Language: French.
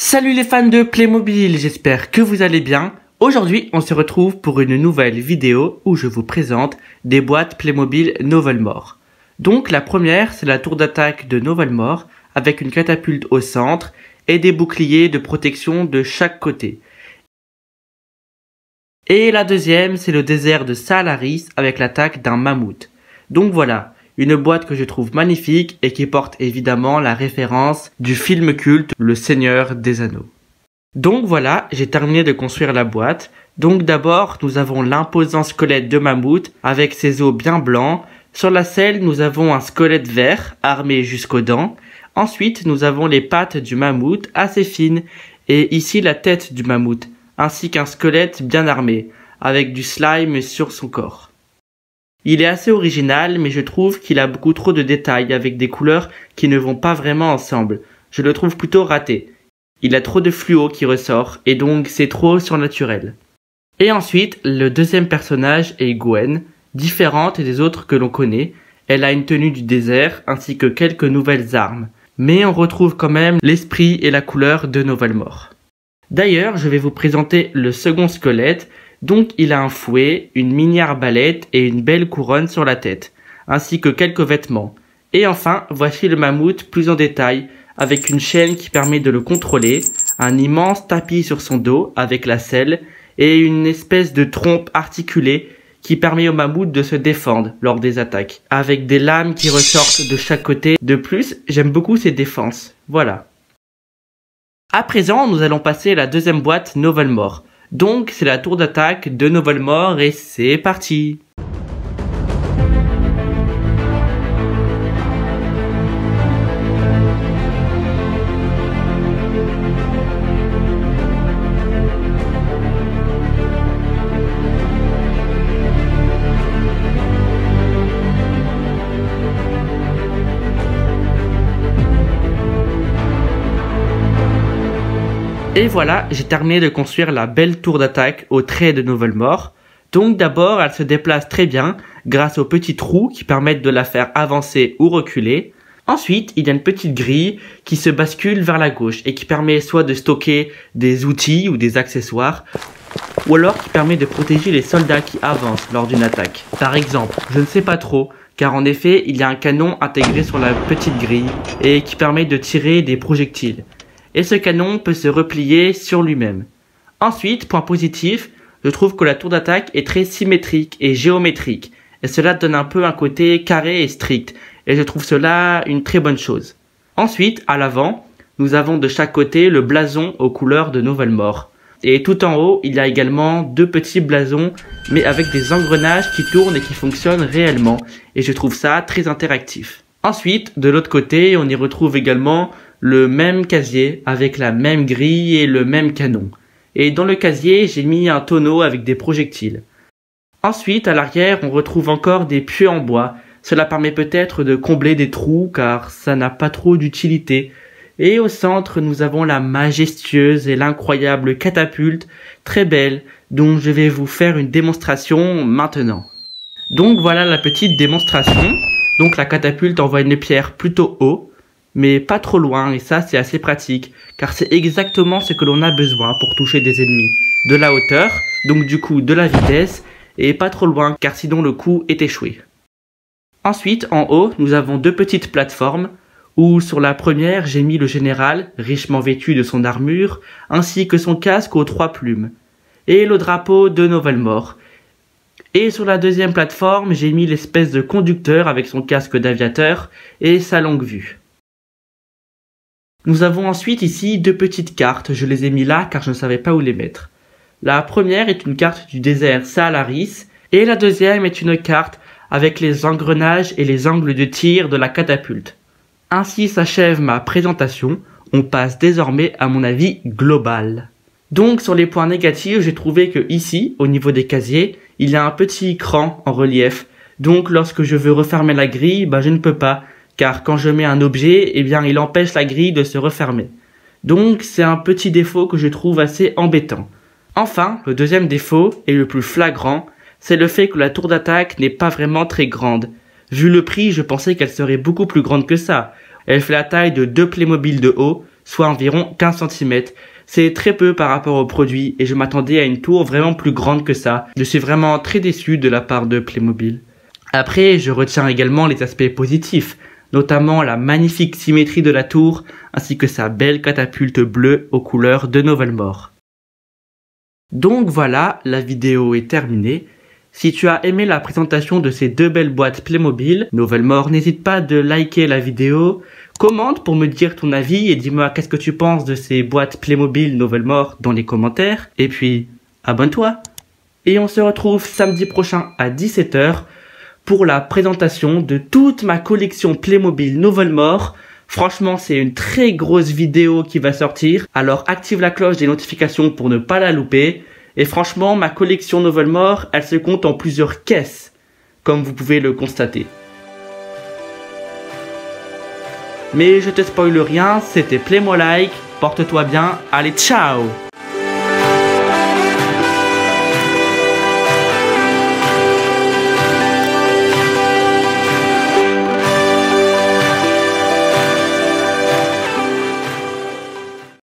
Salut les fans de Playmobil, j'espère que vous allez bien. Aujourd'hui, on se retrouve pour une nouvelle vidéo où je vous présente des boîtes Playmobil Novelmore. Donc la première, c'est la tour d'attaque de Novelmore avec une catapulte au centre et des boucliers de protection de chaque côté. Et la deuxième, c'est le désert de Salaris avec l'attaque d'un mammouth. Donc voilà, une boîte que je trouve magnifique et qui porte évidemment la référence du film culte Le Seigneur des Anneaux. Donc voilà, j'ai terminé de construire la boîte. Donc d'abord, nous avons l'imposant squelette de mammouth avec ses os bien blancs. Sur la selle, nous avons un squelette vert armé jusqu'aux dents. Ensuite, nous avons les pattes du mammouth assez fines et ici la tête du mammouth, ainsi qu'un squelette bien armé avec du slime sur son corps. Il est assez original, mais je trouve qu'il a beaucoup trop de détails avec des couleurs qui ne vont pas vraiment ensemble. Je le trouve plutôt raté. Il a trop de fluo qui ressort, et donc c'est trop surnaturel. Et ensuite, le deuxième personnage est Gwen, différente des autres que l'on connaît. Elle a une tenue du désert, ainsi que quelques nouvelles armes. Mais on retrouve quand même l'esprit et la couleur de Novelmore. D'ailleurs, je vais vous présenter le second squelette. Donc il a un fouet, une mini arbalète et une belle couronne sur la tête, ainsi que quelques vêtements. Et enfin, voici le mammouth plus en détail, avec une chaîne qui permet de le contrôler, un immense tapis sur son dos avec la selle, et une espèce de trompe articulée qui permet au mammouth de se défendre lors des attaques, avec des lames qui ressortent de chaque côté. De plus, j'aime beaucoup ses défenses. Voilà. À présent, nous allons passer à la deuxième boîte Novelmore. Donc c'est la tour d'attaque de Novelmore et c'est parti! Et voilà, j'ai terminé de construire la belle tour d'attaque au trait de Novelmore. Donc d'abord, elle se déplace très bien grâce aux petits trous qui permettent de la faire avancer ou reculer. Ensuite, il y a une petite grille qui se bascule vers la gauche et qui permet soit de stocker des outils ou des accessoires, ou alors qui permet de protéger les soldats qui avancent lors d'une attaque. Par exemple, je ne sais pas trop, car en effet, il y a un canon intégré sur la petite grille et qui permet de tirer des projectiles. Et ce canon peut se replier sur lui-même. Ensuite, point positif, je trouve que la tour d'attaque est très symétrique et géométrique, et cela donne un peu un côté carré et strict, et je trouve cela une très bonne chose. Ensuite, à l'avant, nous avons de chaque côté le blason aux couleurs de Novelmore. Et tout en haut, il y a également deux petits blasons, mais avec des engrenages qui tournent et qui fonctionnent réellement, et je trouve ça très interactif. Ensuite, de l'autre côté, on y retrouve également le même casier avec la même grille et le même canon. Et dans le casier, j'ai mis un tonneau avec des projectiles. Ensuite, à l'arrière, on retrouve encore des pieux en bois. Cela permet peut-être de combler des trous car ça n'a pas trop d'utilité. Et au centre, nous avons la majestueuse et l'incroyable catapulte, très belle, dont je vais vous faire une démonstration maintenant. Donc voilà la petite démonstration. Donc la catapulte envoie une pierre plutôt haut, mais pas trop loin, et ça c'est assez pratique, car c'est exactement ce que l'on a besoin pour toucher des ennemis. De la hauteur, donc du coup de la vitesse, et pas trop loin, car sinon le coup est échoué. Ensuite, en haut, nous avons deux petites plateformes, où sur la première j'ai mis le général, richement vêtu de son armure, ainsi que son casque aux 3 plumes, et le drapeau de Novelmore. Et sur la deuxième plateforme, j'ai mis l'espèce de conducteur avec son casque d'aviateur et sa longue vue. Nous avons ensuite ici deux petites cartes, je les ai mis là car je ne savais pas où les mettre. La première est une carte du désert Salaris et la deuxième est une carte avec les engrenages et les angles de tir de la catapulte. Ainsi s'achève ma présentation, on passe désormais à mon avis global. Donc sur les points négatifs, j'ai trouvé que ici, au niveau des casiers, il y a un petit écran en relief. Donc lorsque je veux refermer la grille, je ne peux pas. Car quand je mets un objet, il empêche la grille de se refermer. Donc c'est un petit défaut que je trouve assez embêtant. Enfin, le deuxième défaut, et le plus flagrant, c'est le fait que la tour d'attaque n'est pas vraiment très grande. Vu le prix, je pensais qu'elle serait beaucoup plus grande que ça. Elle fait la taille de 2 Playmobil de haut, soit environ 15 cm. C'est très peu par rapport au produit et je m'attendais à une tour vraiment plus grande que ça. Je suis vraiment très déçu de la part de Playmobil. Après, je retiens également les aspects positifs, notamment la magnifique symétrie de la tour ainsi que sa belle catapulte bleue aux couleurs de Novelmore. Donc voilà, la vidéo est terminée. Si tu as aimé la présentation de ces deux belles boîtes Playmobil Novelmore, n'hésite pas de liker la vidéo, commente pour me dire ton avis et dis-moi qu'est-ce que tu penses de ces boîtes Playmobil Novelmore dans les commentaires. Et puis, abonne-toi. Et on se retrouve samedi prochain à 17 h pour la présentation de toute ma collection Playmobil Novelmore. Franchement, c'est une très grosse vidéo qui va sortir, alors active la cloche des notifications pour ne pas la louper. Et franchement, ma collection Novelmore, elle se compte en plusieurs caisses, comme vous pouvez le constater. Mais je te spoile rien, c'était Play More Like, porte-toi bien, allez ciao!